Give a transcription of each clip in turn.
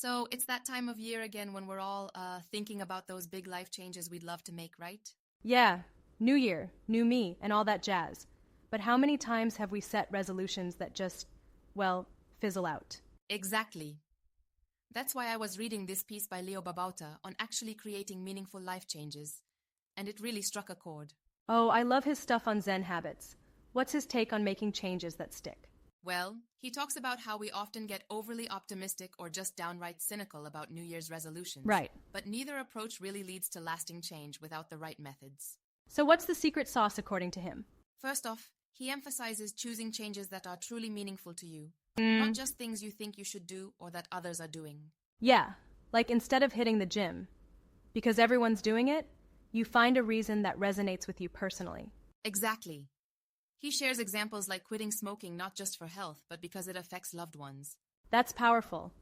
So it's that time of year again when we're all thinking about those big life changes we'd love to make, right? Yeah, new year, new me, and all that jazz. But how many times have we set resolutions that just, well, fizzle out? Exactly. That's why I was reading this piece by Leo Babauta on actually creating meaningful life changes, and it really struck a chord. Oh, I love his stuff on Zen habits. What's his take on making changes that stick? Well, he talks about how we often get overly optimistic or just downright cynical about New Year's resolutions. Right. But neither approach really leads to lasting change without the right methods. So what's the secret sauce according to him? First off, he emphasizes choosing changes that are truly meaningful to you, not Mm, just things you think you should do or that others are doing. yeah, like instead of hitting the gym, because everyone's doing it, you find a reason that resonates with you personally. Exactly. He shares examples like quitting smoking not just for health, but because it affects loved ones. That's powerful.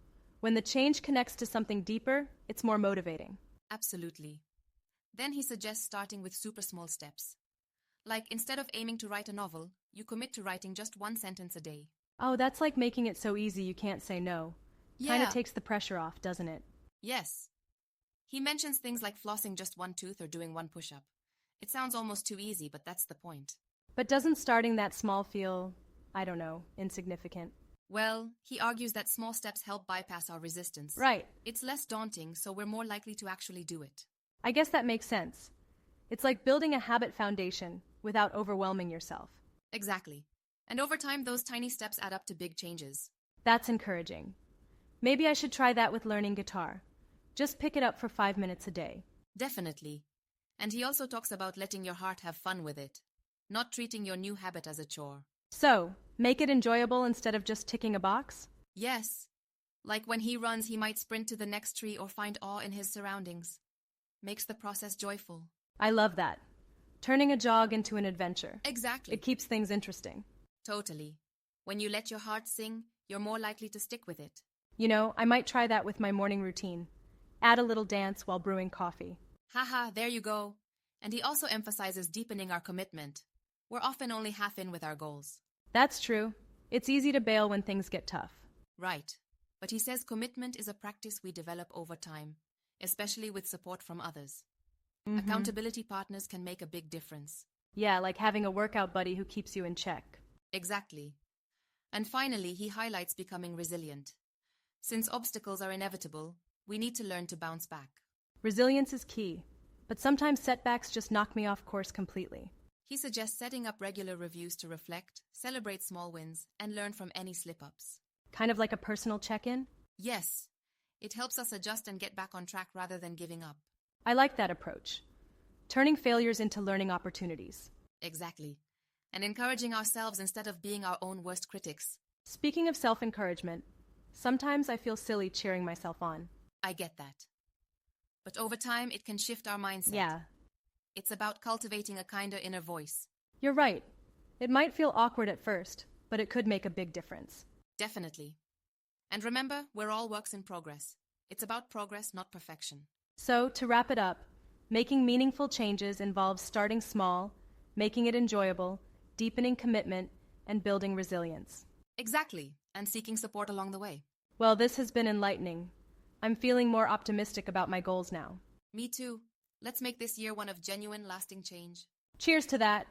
When the change connects to something deeper, it's more motivating. Absolutely. Then he suggests starting with super small steps. Like instead of aiming to write a novel, you commit to writing just one sentence a day. Oh, that's like making it so easy you can't say no. Kind of Yeah. takes the pressure off, doesn't it? Yes. He mentions things like flossing just one tooth or doing one push-up. It sounds almost too easy, but that's the point. But doesn't starting that small feel, I don't know, insignificant? Well, he argues that small steps help bypass our resistance. Right. It's less daunting, so we're more likely to actually do it. I guess that makes sense. It's like building a habit foundation without overwhelming yourself. Exactly. And over time, those tiny steps add up to big changes. That's encouraging. Maybe I should try that with learning guitar. Just pick it up for 5 minutes a day. Definitely. And he also talks about letting your heart have fun with it, not treating your new habit as a chore. So, make it enjoyable instead of just ticking a box? Yes. Like when he runs, he might sprint to the next tree or find awe in his surroundings. Makes the process joyful. I love that. Turning a jog into an adventure. Exactly. It keeps things interesting. Totally. When you let your heart sing, you're more likely to stick with it. You know, I might try that with my morning routine. Add a little dance while brewing coffee. Haha, there you go. And he also emphasizes deepening our commitment. We're often only half in with our goals. That's true. It's easy to bail when things get tough. Right. But he says commitment is a practice we develop over time, especially with support from others. Accountability partners can make a big difference. Yeah, like having a workout buddy who keeps you in check. Exactly. And finally, he highlights becoming resilient. Since obstacles are inevitable, we need to learn to bounce back. Resilience is key, but sometimes setbacks just knock me off course completely. He suggests setting up regular reviews to reflect, celebrate small wins, and learn from any slip-ups. Kind of like a personal check-in? Yes, it helps us adjust and get back on track rather than giving up. I like that approach. Turning failures into learning opportunities. Exactly. And encouraging ourselves instead of being our own worst critics. Speaking of self-encouragement, sometimes I feel silly cheering myself on. I get that. But over time, it can shift our mindset. Yeah, It's about cultivating a kinder inner voice. you're right. It might feel awkward at first, but it could make a big difference. Definitely. And remember, we're all works in progress. It's about progress, not perfection. So, to wrap it up, making meaningful changes involves starting small, making it enjoyable, deepening commitment, and building resilience. Exactly. And seeking support along the way. Well, this has been enlightening. I'm feeling more optimistic about my goals now. Me too. Let's make this year one of genuine, lasting change. Cheers to that!